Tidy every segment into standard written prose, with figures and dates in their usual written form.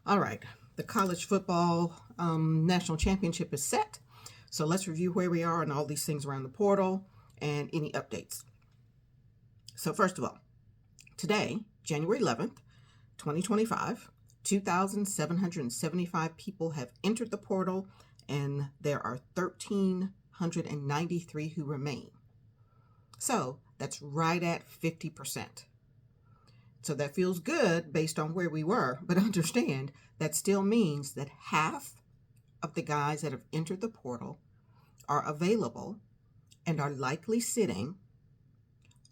All right, the college football national championship is set. So let's review where we are and all these things around the portal and any updates. So first of all, today, January 11th, 2025, 2,775 people have entered the portal, and there are 1,393 who remain. So that's right at 50%. So that feels good based on where we were, but understand that still means that half of the guys that have entered the portal are available and are likely sitting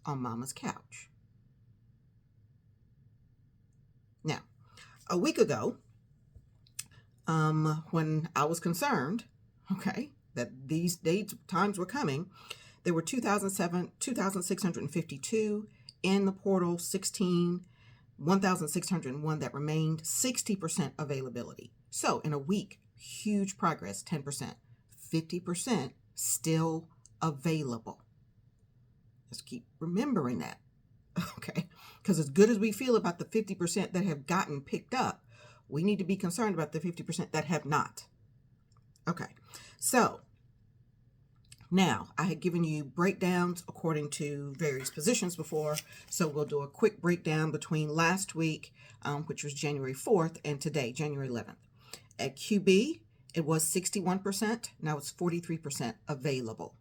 on mama's couch. Now, a week ago, when I was concerned, that these times were coming, there were 2,652 in the portal, 1,601 that remained, 60% availability. So in a week, huge progress, 10%, 50% still available. Let's keep remembering that, okay? Because as good as we feel about the 50% that have gotten picked up, we need to be concerned about the 50% that have not. Okay, so now I had given you breakdowns according to various positions before, so we'll do a quick breakdown between last week, which was January 4th, and today, January 11th. At QB, it was 61%, now it's 43% available.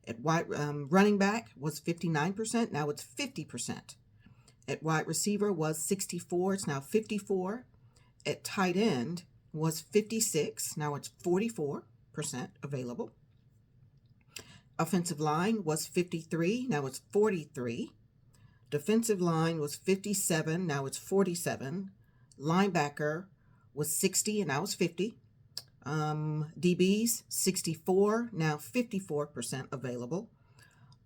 At running back was 59%, now it's 50%. At wide receiver was 64, it's now 54. At tight end was 56, now it's 44% available. Offensive line was 53, now it's 43. Defensive line was 57, now it's 47. Linebacker was 60, and now it's 50. DBs, 64, now 54% available.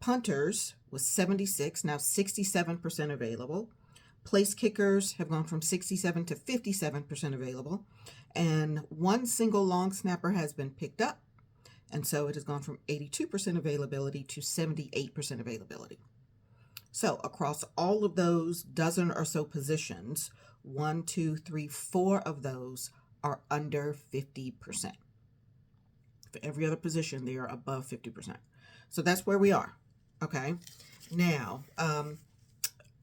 Punters was 76, now 67% available. Place kickers have gone from 67 to 57% available. And one single long snapper has been picked up. And so it has gone from 82% availability to 78% availability. So across all of those dozen or so positions, 1, 2, 3, 4 of those are under 50%. For every other position, they are above 50%. So that's where we are. Okay. Now,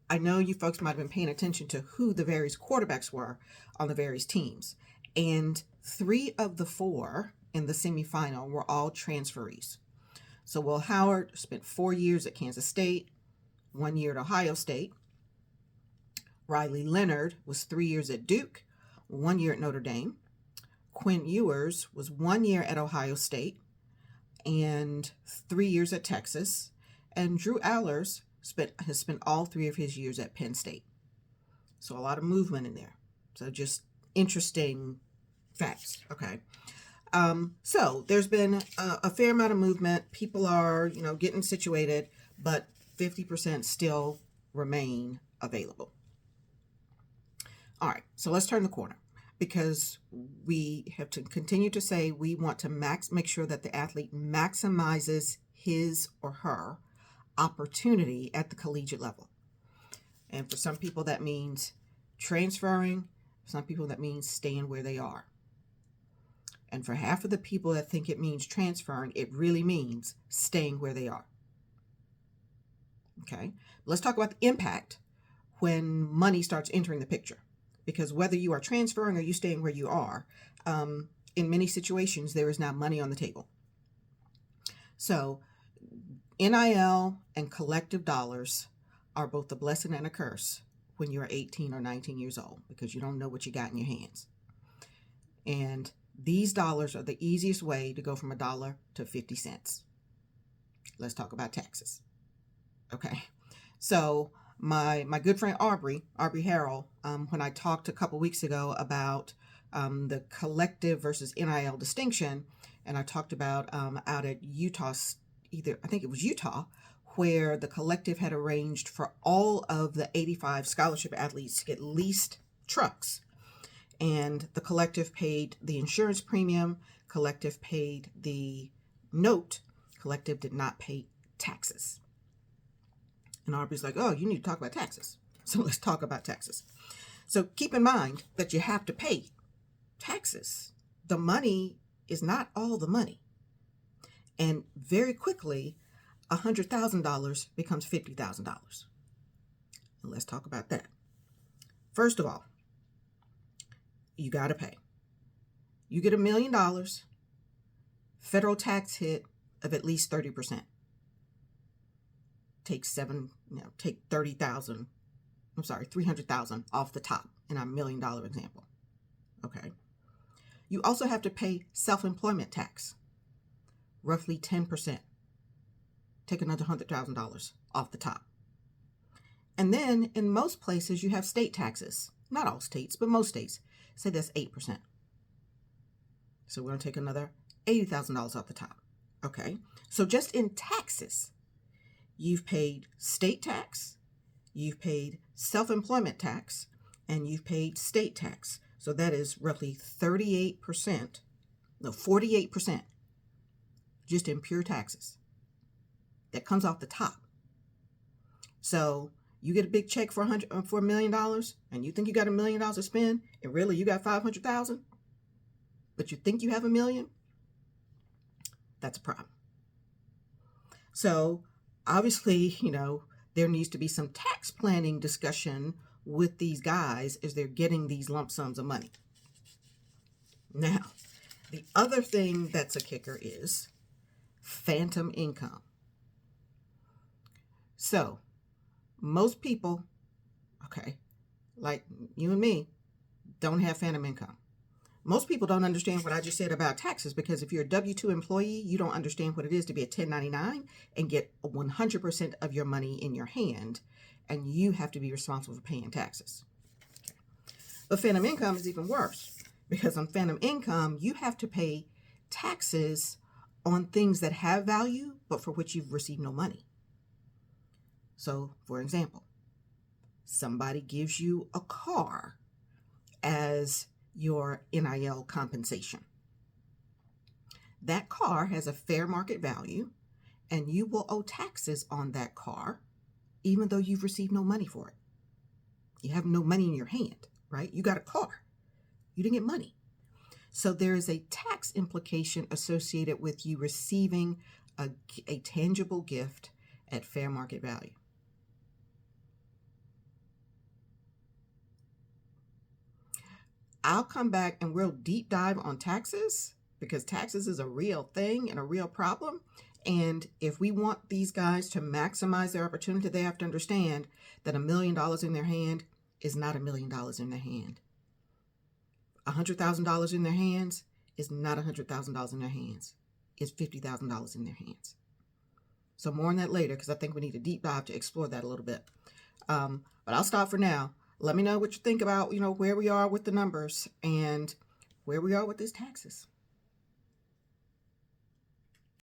I know you folks might have been paying attention to who the various quarterbacks were on the various teams. And 3 of the 4 in the semifinal were all transferees. So Will Howard spent 4 years at Kansas State, 1 year at Ohio State. Riley Leonard was 3 years at Duke, 1 year at Notre Dame. Quinn Ewers was 1 year at Ohio State and 3 years at Texas. And Drew Allers has spent all 3 of his years at Penn State. So a lot of movement in there. So just interesting facts. Okay. So there's been a fair amount of movement. People are, getting situated, but 50% still remain available. All right, so let's turn the corner because we have to continue to say we want to make sure that the athlete maximizes his or her opportunity at the collegiate level. And for some people, that means transferring. For some people, that means staying where they are. And for half of the people that think it means transferring, it really means staying where they are. Okay, let's talk about the impact when money starts entering the picture. Because whether you are transferring or you staying where you are, in many situations, there is now money on the table. So NIL and collective dollars are both a blessing and a curse when you're 18 or 19 years old because you don't know what you got in your hands. And these dollars are the easiest way to go from $1 to 50 cents. Let's talk about taxes. Okay. So my good friend Aubrey Harrell, when I talked a couple weeks ago about the collective versus NIL distinction, and I talked about out at Utah, I think it was Utah, where the collective had arranged for all of the 85 scholarship athletes to get leased trucks. And the collective paid the insurance premium, collective paid the note, collective did not pay taxes. And Aubrey's like, oh, you need to talk about taxes. So let's talk about taxes. So keep in mind that you have to pay taxes. The money is not all the money. And very quickly, $100,000 becomes $50,000. Let's talk about that. First of all, you got to pay. You get $1 million, federal tax hit of at least 30%. Take 300,000 off the top in our $1 million example. Okay. You also have to pay self-employment tax, roughly 10%. Take another $100,000 off the top. And then in most places you have state taxes. Not all states, but most states. Say that's 8%. So we're going to take another $80,000 off the top. Okay. So just in taxes, you've paid state tax, you've paid self-employment tax, and you've paid state tax. So that is roughly 48% just in pure taxes. That comes off the top. So you get a big check for $1 million, and you think you got $1 million to spend, and really you got 500,000, but you think you have $1 million. That's a problem. So obviously, there needs to be some tax planning discussion with these guys as they're getting these lump sums of money. Now, the other thing that's a kicker is phantom income. So most people, like you and me, don't have phantom income. Most people don't understand what I just said about taxes, because if you're a W-2 employee, you don't understand what it is to be a 1099 and get 100% of your money in your hand, and you have to be responsible for paying taxes. Okay. But phantom income is even worse, because on phantom income, you have to pay taxes on things that have value, but for which you've received no money. So, for example, somebody gives you a car as your NIL compensation. That car has a fair market value, and you will owe taxes on that car, even though you've received no money for it. You have no money in your hand, right? You got a car. You didn't get money. So there is a tax implication associated with you receiving a tangible gift at fair market value. I'll come back and we'll deep dive on taxes, because taxes is a real thing and a real problem. And if we want these guys to maximize their opportunity, they have to understand that $1 million in their hand is not $1 million in their hand. $100,000 in their hands is not $100,000 in their hands. It's $50,000 in their hands. So more on that later, because I think we need a deep dive to explore that a little bit. But I'll stop for now. Let me know what you think about, where we are with the numbers and where we are with these taxes.